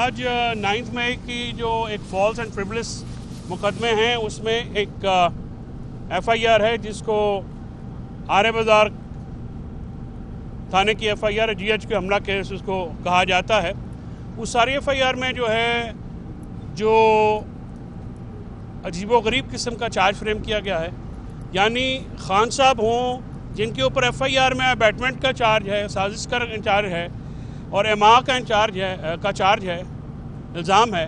आज 9 मई की जो एक फॉल्स एंड फ्रिवलेस मुकदमे हैं उसमें एक FIR है जिसको आर्य बाजार थाने की FIR है, GH के हमला केस उसको कहा जाता है। उस सारी FIR में जो है जो अजीबोगरीब किस्म का चार्ज फ्रेम किया गया है, यानी खान साहब हों जिनके ऊपर FIR में अबैटमेंट का चार्ज है, साजिश का चार्ज है और एमा का चार्ज है, इल्ज़ाम है,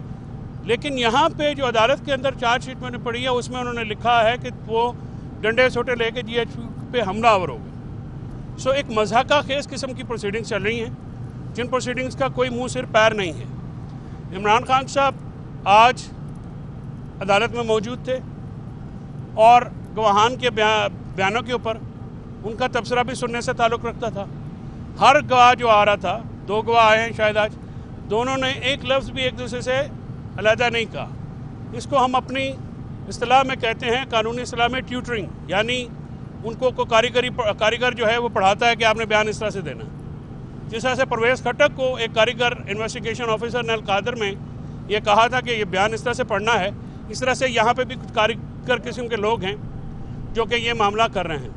लेकिन यहाँ पे जो अदालत के अंदर चार्जशीट मैंने पढ़ी है उसमें उन्होंने लिखा है कि वो डंडे सोटे लेके GH पे हमलावर हो गए। सो एक मज़ाक़ा खेज़ किस्म की प्रोसीडिंग्स चल रही हैं जिन प्रोसीडिंग्स का कोई मुंह सिर पैर नहीं है। इमरान खान साहब आज अदालत में मौजूद थे और गवाहान के बयानों के ऊपर उनका तबसरा भी सुनने से ताल्लुक़ रखता था। हर गवाह जो आ रहा था, 2 गवाह आए हैं शायद आज, दोनों ने एक लफ्ज़ भी एक दूसरे से अलहदा नहीं कहा। इसको हम अपनी इस्तिलाह में कहते हैं, कानूनी इस्तिलाह में ट्यूटरिंग, यानी उनको को कारीगर जो है वो पढ़ाता है कि आपने बयान इस तरह से देना। जिस तरह से परवेज़ खट्टक को एक कारीगर इन्वेस्टिगेशन ऑफिसर ने अल-कादर में ये कहा था कि ये बयान इस तरह से पढ़ना है, इस तरह से यहाँ पे भी कुछ कारीगर किस्म के लोग हैं जो कि ये मामला कर रहे हैं।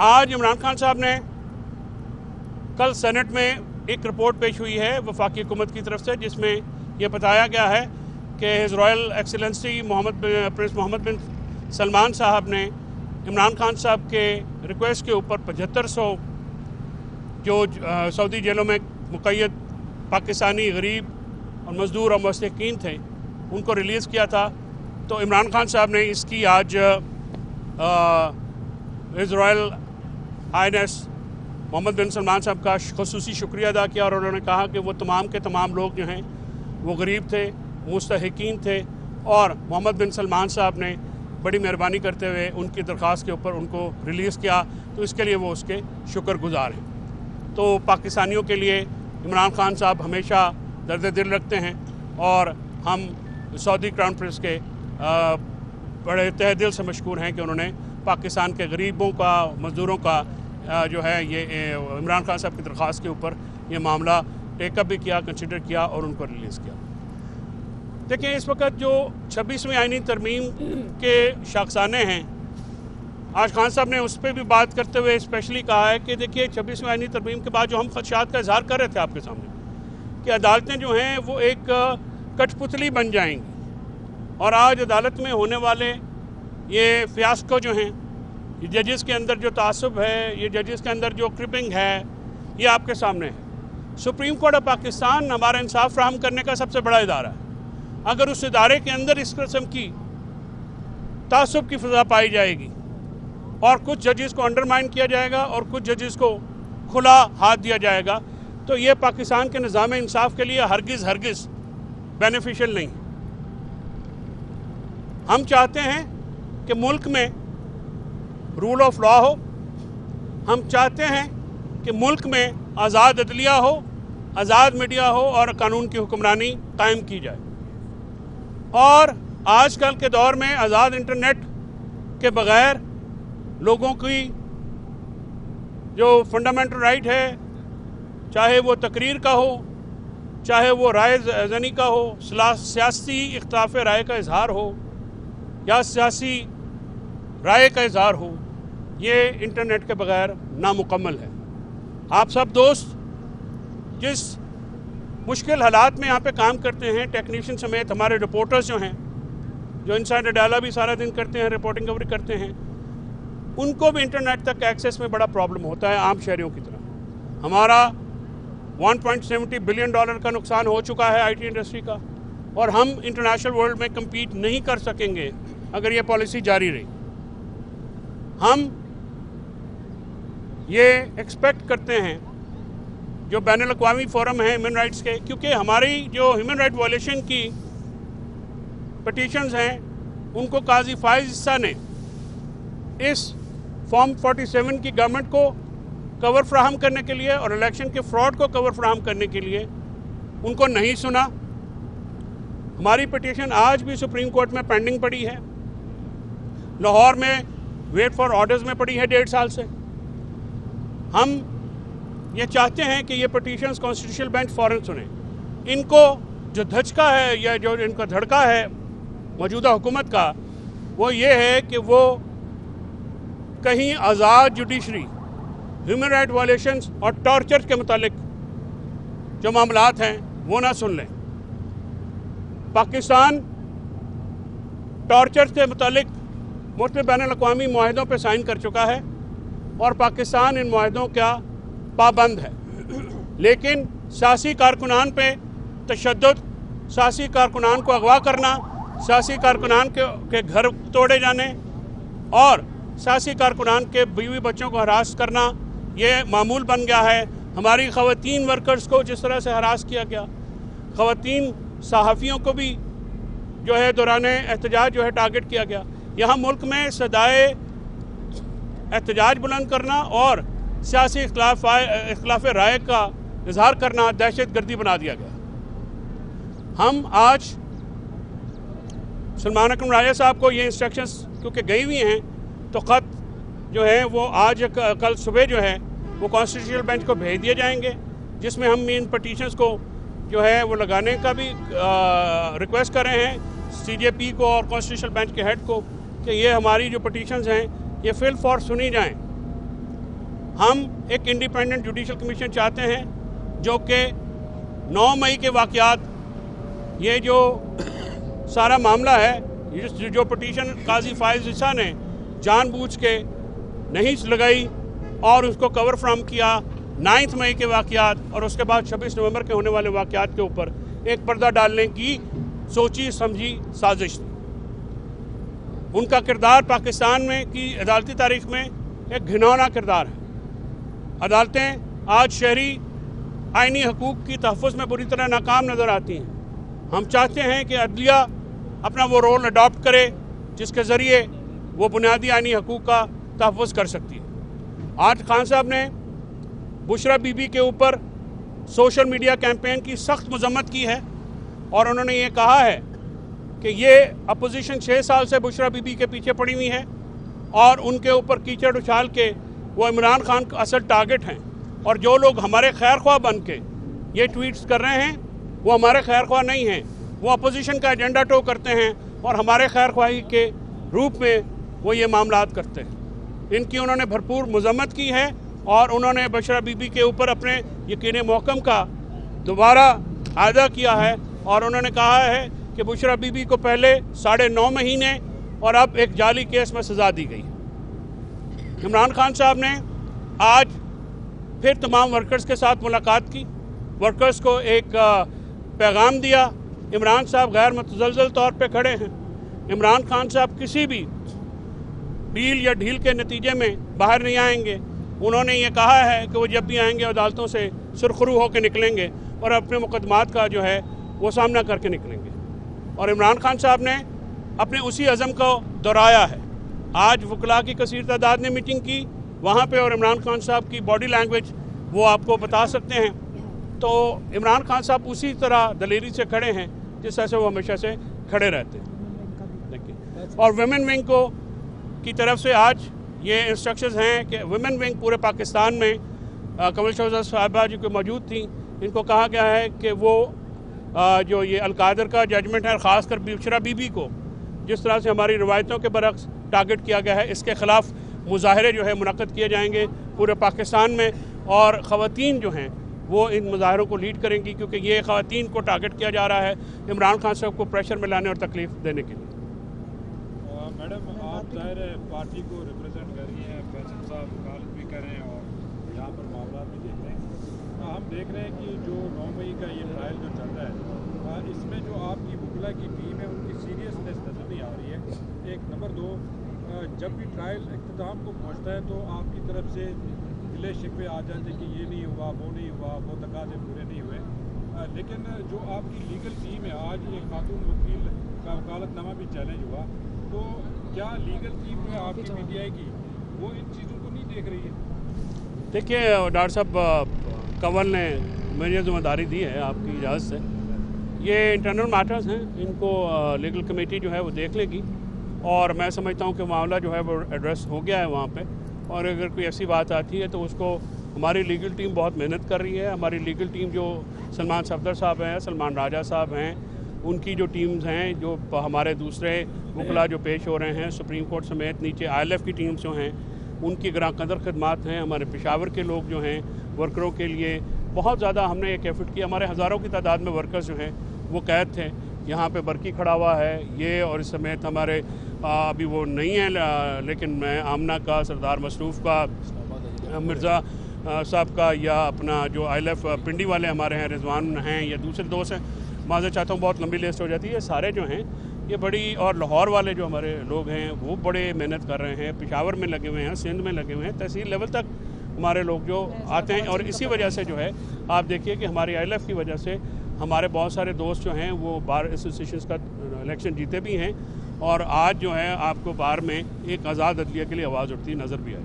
आज इमरान खान साहब ने कल सेनेट में एक रिपोर्ट पेश हुई है वफाकी हुकूमत की तरफ से, जिसमें यह बताया गया है कि his royal excellency prince Mohammed bin Salman साहब ने इमरान खान साहब के रिक्वेस्ट के ऊपर 7500 जो सऊदी जेलों में मुक़य्यद पाकिस्तानी गरीब और मज़दूर और मुस्तहिक़ीन थे उनको रिलीज़ किया था। तो इमरान खान साहब ने इसकी आज his royal Highness Mohammad bin Salman साहब का ख़ुसूसी शुक्रिया अदा किया और उन्होंने कहा कि वो तमाम के तमाम लोग जो हैं वो गरीब थे, मुस्तहिक़ीन थे और मोहम्मद बिन सलमान साहब ने बड़ी मेहरबानी करते हुए उनकी दरख्वास्त के ऊपर उनको रिलीज़ किया, तो इसके लिए वो उसके शुक्रगुज़ार हैं। तो पाकिस्तानियों के लिए इमरान खान साहब हमेशा दर्द दिल रखते हैं और हम सऊदी क्राउन प्रिंस के बड़े तहे दिल से मशकूर हैं कि उन्होंने पाकिस्तान के गरीबों का, मज़दूरों का जो है ये इमरान खान साहब की दरख्वास्त के ऊपर ये मामला टेकअप भी किया, कंसिडर किया और उनको रिलीज़ किया। देखिए, इस वक्त जो 26वीं आईनी तरमीम के शाखसाने हैं, आज खान साहब ने उस पर भी बात करते हुए स्पेशली कहा है कि देखिए 26वीं आईनी तरमीम के बाद जो हम खदशात का इजहार कर रहे थे आपके सामने कि अदालतें जो हैं वो एक कठपुतली बन जाएंगी और आज अदालत में होने वाले ये फियास्को जो हैं, ये जजेस के अंदर जो तासुब है, ये जजेस के अंदर जो क्रिपिंग है, ये आपके सामने है। सुप्रीम कोर्ट ऑफ पाकिस्तान हमारा इंसाफ फराहम करने का सबसे बड़ा इदारा है। अगर उस इदारे के अंदर इस किस्म की तासुब की फ़िज़ा पाई जाएगी और कुछ जजेस को अंडरमाइन किया जाएगा और कुछ जजेस को खुला हाथ दिया जाएगा, तो ये पाकिस्तान के निज़ाम इंसाफ के लिए हरगिज़ बेनिफिशियल नहीं। हम चाहते हैं कि मुल्क में रूल ऑफ लॉ हो, हम चाहते हैं कि मुल्क में आज़ाद अदलिया हो, आज़ाद मीडिया हो और कानून की हुक्मरानी कायम की जाए। और आजकल के दौर में आज़ाद इंटरनेट के बग़ैर लोगों की जो फंडामेंटल राइट है, चाहे वो तकरीर का हो, चाहे वो राय ज़नी का हो, सियासी इख्तिलाफ राय का इजहार हो या सियासी राय का इजहार हो, ये इंटरनेट के बग़ैर नामुकम्मल है। आप सब दोस्त जिस मुश्किल हालात में यहाँ पे काम करते हैं, टेक्नीशियन समेत हमारे रिपोर्टर्स जो हैं, जो इनसाइडर डायलॉग भी सारा दिन करते हैं, रिपोर्टिंग कवरेज करते हैं, उनको भी इंटरनेट तक एक्सेस में बड़ा प्रॉब्लम होता है आम शहरियों की तरह। हमारा $1.70 बिलियन का नुकसान हो चुका है IT इंडस्ट्री का और हम इंटरनेशनल वर्ल्ड में कम्पीट नहीं कर सकेंगे अगर ये पॉलिसी जारी रही। हम ये एक्सपेक्ट करते हैं जो बैनुल अक़वामी फोरम है ह्यूमन राइट्स के, क्योंकि हमारी जो ह्यूमन राइट वायलेशन की पटिशन्स हैं उनको काजी फाइज इस्सा ने इस फॉर्म 47 की गवर्नमेंट को कवर फ्राहम करने के लिए और इलेक्शन के फ्रॉड को कवर फ्राहम करने के लिए उनको नहीं सुना। हमारी पिटीशन आज भी सुप्रीम कोर्ट में पेंडिंग पड़ी है, लाहौर में वेट फॉर ऑर्डर्स में पड़ी है 1.5 साल से। हम ये चाहते हैं कि ये पिटीशंस कॉन्स्टिट्यूशनल बेंच फ़ौरन सुने। इनको जो धचका है या जो इनका धड़का है मौजूदा हुकूमत का, वो ये है कि वो कहीं आज़ाद जुडिशरी, ह्यूमन राइट वायलेशंस और टॉर्चर के मुतालिक जो मामलात हैं वो ना सुन लें। पाकिस्तान टॉर्चर के मुतालिक मुख्तलिफ बैनुल-अक़वामी मुआहिदों पर साइन कर चुका है और पाकिस्तान इन मुआहिदों का पाबंद है, लेकिन सियासी कारकुनान पे तशद्दुद, सियासी कारकुनान को अगवा करना, सियासी कारकुनान के घर तोड़े जाने और सियासी कारकुनान के बीवी बच्चों को हरास करना ये मामूल बन गया है। हमारी ख़वातीन वर्कर्स को जिस तरह से हरास किया गया, ख़वातीन सहाफ़ियों को भी जो है दौरान एहतजाज जो है टारगेट किया गया। यहाँ मुल्क में सदाए एहतजाज बुलंद करना और सियासी इख्तिलाफ राय का इजहार करना दहशत गर्दी बना दिया गया। हम आज सलमान अकरम राजा साहब को ये इंस्ट्रक्शंस क्योंकि गई हुई हैं, तो ख़त जो है वो आज कल सुबह जो है वो कॉन्स्टिट्यूशनल बेंच को भेज दिए जाएंगे, जिसमें हम इन पटिशन्स को जो है वो लगाने का भी रिक्वेस्ट कर रहे हैं CJP को और कॉन्स्टिट्यूशनल बेंच के हेड को कि ये हमारी जो पटिशन्स हैं ये फिल फॉर सुनी जाएं। हम एक इंडिपेंडेंट जुडिशल कमीशन चाहते हैं जो कि 9 मई के वाक़यात, ये जो सारा मामला है, जो पटिशन काजी फाइज ईसा ने जानबूझ के नहीं लगाई और उसको कवर फ्राम किया 9 मई के वाक़यात और उसके बाद 26 नवंबर के होने वाले वाक़यात के ऊपर एक पर्दा डालने की सोची समझी साजिश थी। उनका किरदार पाकिस्तान में की अदालती तारीख में एक घिनौना किरदार है। अदालतें आज शहरी आइनी हकूक़ की तहफ़्फ़ुज़ में बुरी तरह नाकाम नज़र आती हैं। हम चाहते हैं कि अदलिया अपना वो रोल अडॉप्ट करे जिसके ज़रिए वो बुनियादी आइनी हकूक़ का तहफ़्फ़ुज़ कर सकती है। आज खान साहब ने बुशरा बीबी के ऊपर सोशल मीडिया कैंपेन की सख्त मजम्मत की है और उन्होंने ये कहा है कि ये अपोजिशन 6 साल से बुशरा बीबी के पीछे पड़ी हुई है और उनके ऊपर कीचड़ उछाल के वो इमरान खान का असल टारगेट हैं, और जो लोग हमारे खैर ख्वाह बन के ये ट्वीट्स कर रहे हैं वो हमारे खैर ख्वाह नहीं हैं, वो अपोजिशन का एजेंडा टो करते हैं और हमारे खैर ख्वाही के रूप में वो ये मामलात करते हैं। इनकी उन्होंने भरपूर मजम्मत की है और उन्होंने बुशरा बीबी के ऊपर अपने यकीन महकम का दोबारा आदा किया है और उन्होंने कहा है कि बुशरा बीबी को पहले 9.5 महीने और अब एक जाली केस में सज़ा दी गई। इमरान खान साहब ने आज फिर तमाम वर्कर्स के साथ मुलाकात की, वर्कर्स को एक पैगाम दिया। इमरान साहब गैर मुतज़लज़ल तौर पे खड़े हैं। इमरान खान साहब किसी भी डील या ढील के नतीजे में बाहर नहीं आएंगे। उन्होंने ये कहा है कि वो जब भी आएंगे अदालतों से सुरखरू होकर निकलेंगे और अपने मुकदमात का जो है वो सामना करके निकलेंगे। और इमरान खान साहब ने अपने उसी अज़म को दोहराया है। आज वकला की कसीर तादाद ने मीटिंग की वहाँ पे और इमरान खान साहब की बॉडी लैंग्वेज वो आपको बता सकते हैं। तो इमरान खान साहब उसी तरह दलेरी से खड़े हैं जिस तरह से वो हमेशा से खड़े रहते हैं। देखिए, और वुमेन विंग को की तरफ से आज ये इंस्ट्रक्शंस हैं कि वुमेन विंग पूरे पाकिस्तान में कमल शौजा साहिबा जी को मौजूद थी, इनको कहा गया है कि वो जो ये अलकादर का जजमेंट है, ख़ासकर बुशरा बीबी को जिस तरह से हमारी रवायतों के बरक्स टारगेट किया गया है, इसके ख़िलाफ़ मुज़ाहरे जो है मुनक़्क़द किए जाएंगे पूरे पाकिस्तान में और ख़वातीन जो हैं वो इन मुज़ाहरों को लीड करेंगी, क्योंकि ये ख़वातीन को टारगेट किया जा रहा है इमरान खान साहब को प्रेशर में लाने और तकलीफ़ देने के लिए। मैडम, आप ज़ाहिर है पार्टी को रिप्रेजेंट कर रही हैं, फैसल साहब वकालत भी कर रहे हैं और यहाँ पर मामला भी देख रहे हैं। हम देख रहे हैं कि जो 9 मई का ये ट्रायल जो चल रहा है, इसमें जो आपकी वकला की टीम है उनकी सीरियसनेस नज़र नहीं आ रही है। एक नंबर 2, जब भी ट्रायल इख्तिताम को पहुँचता है तो आपकी तरफ से गिले शिकवे आ जाते कि ये नहीं हुआ, वो नहीं हुआ, वो तकाज़े पूरे नहीं हुए। लेकिन जो आपकी लीगल टीम है, आज एक खातून वकील का वकालतनामा भी चैलेंज हुआ, तो क्या लीगल टीम में आपकी PTI की वो इन चीज़ों को नहीं देख रही है? देखिए डॉक्टर साहब, कंवल ने मुझे जिम्मेदारी दी है आपकी इजाज़त से, ये इंटरनल मैटर्स हैं, इनको लीगल कमेटी जो है वो देख लेगी और मैं समझता हूँ कि मामला जो है वो एड्रेस हो गया है वहाँ पे। और अगर कोई ऐसी बात आती है तो उसको हमारी लीगल टीम बहुत मेहनत कर रही है। हमारी लीगल टीम जो सलमान सफदर साहब हैं, सलमान राजा साहब हैं, उनकी जो टीम्स हैं, जो हमारे दूसरे वकला जो पेश हो रहे हैं सुप्रीम कोर्ट समेत, नीचे ILF की टीम्स जो हैं उनकी ग्रां कदर खदमात हैं, हमारे पेशावर के लोग जो हैं वर्करों के लिए बहुत ज़्यादा हमने एक एफर्ट किया। हमारे हज़ारों की तादाद में वर्कर्स जो हैं वो कैद थे, यहाँ पे बरकी खड़ा हुआ है ये, और इस समेत हमारे अभी वो नहीं है, लेकिन मैं आमना का, सरदार मसरूफ़ का, मिर्ज़ा साहब का, या अपना जो ILF पिंडी वाले हमारे हैं, रिजवान हैं, या दूसरे दोस्त हैं, माज़रत चाहता हूँ बहुत लंबी लिस्ट हो जाती है। ये सारे जो हैं ये बड़ी, और लाहौर वाले जो हमारे लोग हैं वो बड़े मेहनत कर रहे हैं, पेशावर में लगे हुए हैं, सिंध में लगे हुए हैं, तहसील लेवल तक हमारे लोग जो आते हैं। और इसी वजह से जो है आप देखिए कि हमारी ILF की वजह से हमारे बहुत सारे दोस्त जो हैं वो बार एसोसिएशन का इलेक्शन जीते भी हैं, और आज जो है आपको बार में एक आज़ाद अदलिया के लिए आवाज़ उठती नज़र भी आई।